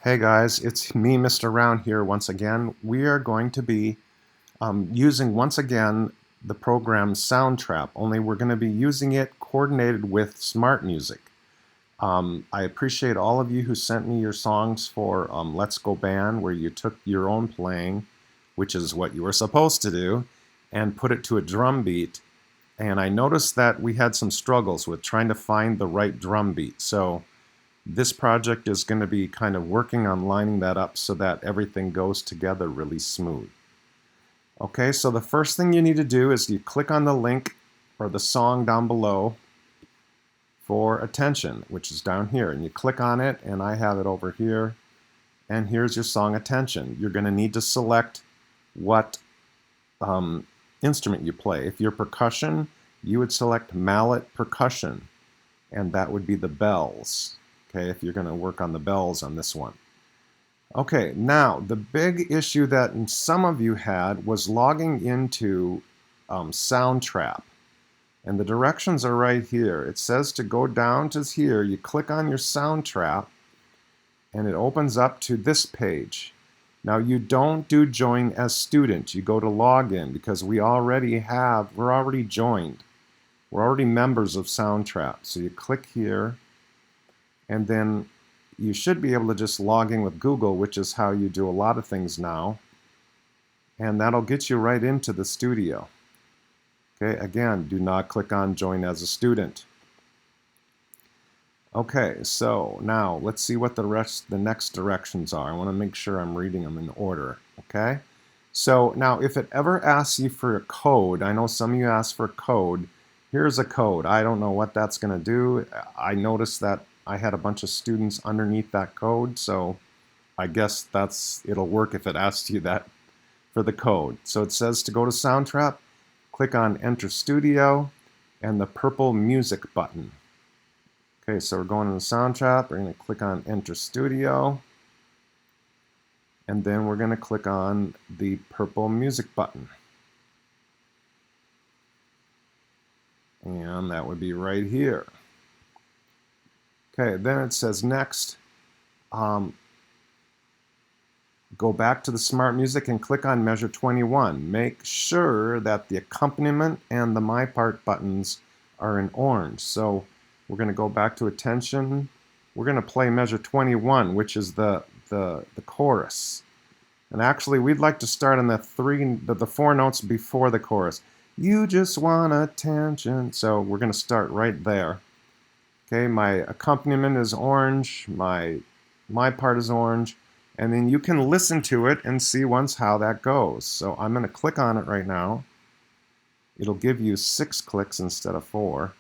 Hey guys, it's me, Mr. Round here once again. We are going to be using once again the program Soundtrap, only we're going to be using it coordinated with smart music. I appreciate all of you who sent me your songs for Let's Go Band, where you took your own playing, which is what you were supposed to do, and put it to a drum beat. And I noticed that we had some struggles with trying to find the right drum beat. So this project is going to be kind of working on lining that up so that everything goes together really smooth. Okay, so the first thing you need to do is you click on the link or the song down below for Attention, which is down here, and you click on it, and I have it over here, and here's your song Attention. You're going to need to select what instrument you play. If you're percussion, you would select mallet percussion, and that would be the bells. Okay, if you're going to work on the bells on this one. Okay, now the big issue that some of you had was logging into Soundtrap. And the directions are right here. It says to go down to here, you click on your Soundtrap, and it opens up to this page. Now you don't do join as student, you go to login because we're already joined. We're already members of Soundtrap. So you click here, and then you should be able to just log in with Google, which is how you do a lot of things now. And that'll get you right into the studio. Okay, again, do not click on Join as a Student. Okay, so now let's see what the next directions are. I want to make sure I'm reading them in order. Okay, so now if it ever asks you for a code, I know some of you asked for a code. Here's a code. I don't know what that's going to do. I noticed that I had a bunch of students underneath that code, so I guess it'll work if it asks you that for the code. So it says to go to Soundtrap, click on Enter Studio and the purple music button. Okay, so we're going to the Soundtrap, we're going to click on Enter Studio, and then we're going to click on the purple music button. And that would be right here. Okay, then it says next, go back to the Smart Music and click on Measure 21. Make sure that the accompaniment and the My Part buttons are in orange. So we're going to go back to Attention. We're going to play Measure 21, which is the chorus. And actually, we'd like to start on the four notes before the chorus. You just want attention. So we're going to start right there. Okay, my accompaniment is orange, my part is orange, and then you can listen to it and see once how that goes. So I'm going to click on it right now. It'll give you 6 clicks instead of 4.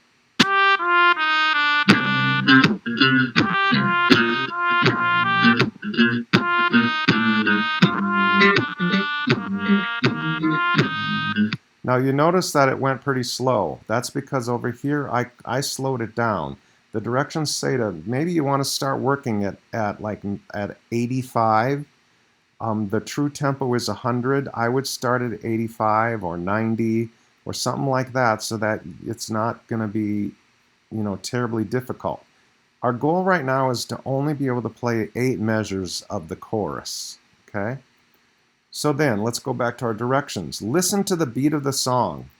Now you notice that it went pretty slow. That's because over here I slowed it down. The directions say to maybe you want to start working at 85. The true tempo is 100. I would start at 85 or 90 or something like that so that it's not going to be, terribly difficult. Our goal right now is to only be able to play 8 measures of the chorus. Okay? So then, let's go back to our directions. Listen to the beat of the song.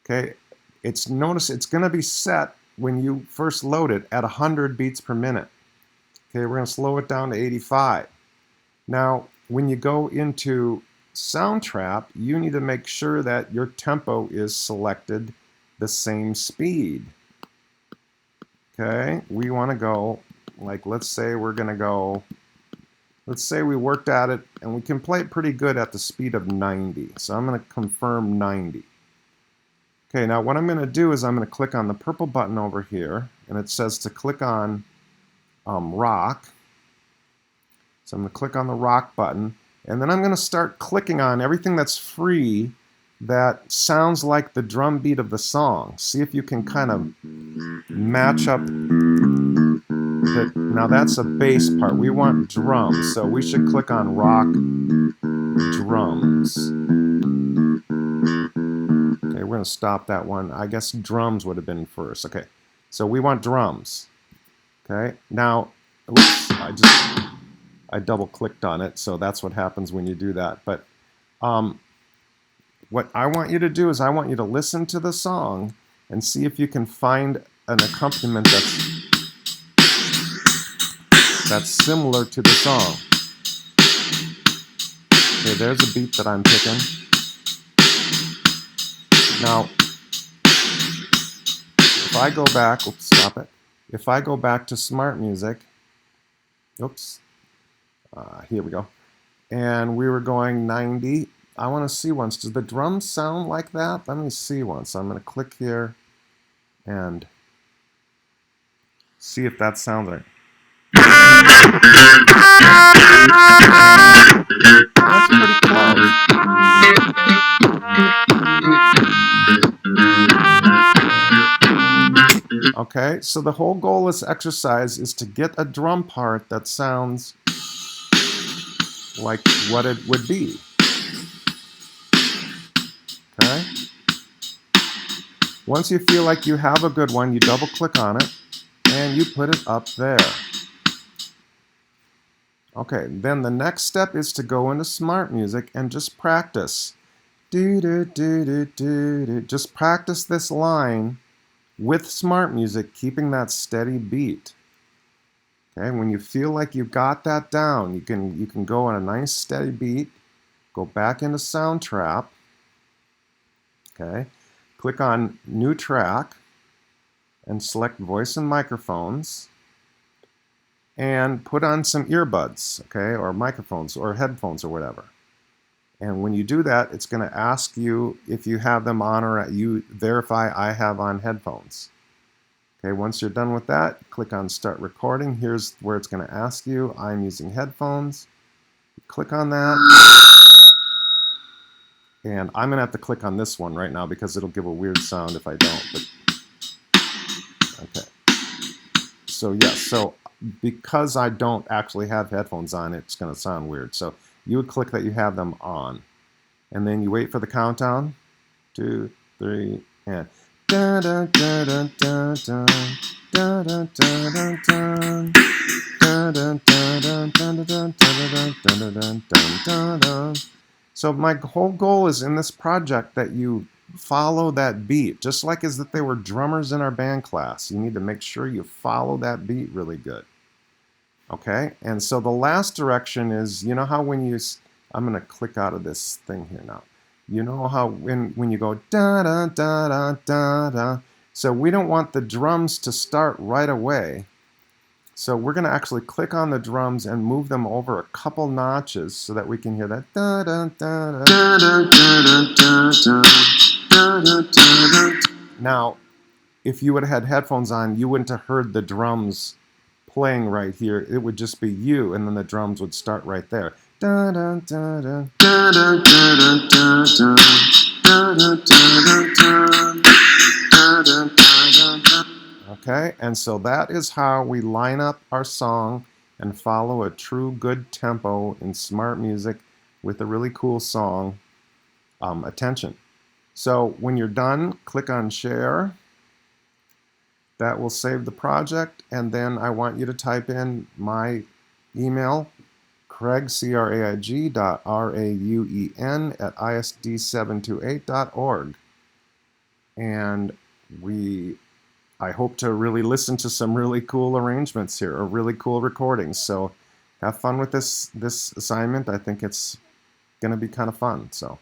Okay? Notice it's going to be set when you first load it at 100 beats per minute. Okay, we're going to slow it down to 85. Now, when you go into Soundtrap, you need to make sure that your tempo is selected the same speed. Okay, we want to go, let's say we worked at it and we can play it pretty good at the speed of 90. So I'm going to confirm 90. Okay, now what I'm going to do is I'm going to click on the purple button over here, and it says to click on rock. So I'm going to click on the rock button, and then I'm going to start clicking on everything that's free that sounds like the drum beat of the song. See if you can kind of match up. Now that's a bass part. We want drums, so we should click on rock drums. Okay, we're going to stop that one. I guess drums would have been first. Okay, so we want drums. Okay, now, oops, I double clicked on it, so that's what happens when you do that. But what I want you to do is I want you to listen to the song and see if you can find an accompaniment that's similar to the song. Okay, there's a beat that I'm picking. Now, if I go back, oops, stop it. If I go back to Smart Music, oops, here we go. And we were going 90. I want to see once. Does the drums sound like that? Let me see once. I'm going to click here and see if that sounds right. That's pretty close. Okay, so the whole goal of this exercise is to get a drum part that sounds like what it would be. Okay? Once you feel like you have a good one, you double click on it and you put it up there. Okay, then the next step is to go into Smart Music and just practice. Just practice this line with Smart Music, keeping that steady beat. Okay, when you feel like you've got that down, you can go on a nice steady beat, go back into Soundtrap, okay, click on New Track, and select Voice and Microphones, and put on some earbuds, okay, or microphones, or headphones, or whatever. And when you do that, it's going to ask you if you have them on, or you verify I have on headphones. Okay, once you're done with that, click on Start Recording. Here's where it's going to ask you, I'm using headphones. Click on that. And I'm going to have to click on this one right now because it'll give a weird sound if I don't. But, okay. So, yes, so because I don't actually have headphones on, it's going to sound weird. So you would click that you have them on. And then you wait for the countdown. 2, 3, and... So my whole goal is in this project that you follow that beat, just like as if they were drummers in our band class. You need to make sure you follow that beat really good. Okay, and so the last direction is, you know how when you, I'm going to click out of this thing here now. You know how when you go da da da da da da, so we don't want the drums to start right away. So we're going to actually click on the drums and move them over a couple notches so that we can hear that da da da da da da da. Now, if you would have had headphones on, you wouldn't have heard the drums playing right here. It would just be you, and then the drums would start right there. Da, da, da, da, da, da, da, da, da, da, da, da, da. Okay, and so that is how we line up our song and follow a true good tempo in Smart Music with a really cool song, Attention. So when you're done, click on Share. That will save the project, and then I want you to type in my email, Craig, craig.rauen@isd728.org. And I hope to really listen to some really cool arrangements here, or really cool recordings. So have fun with this assignment. I think it's going to be kind of fun. So.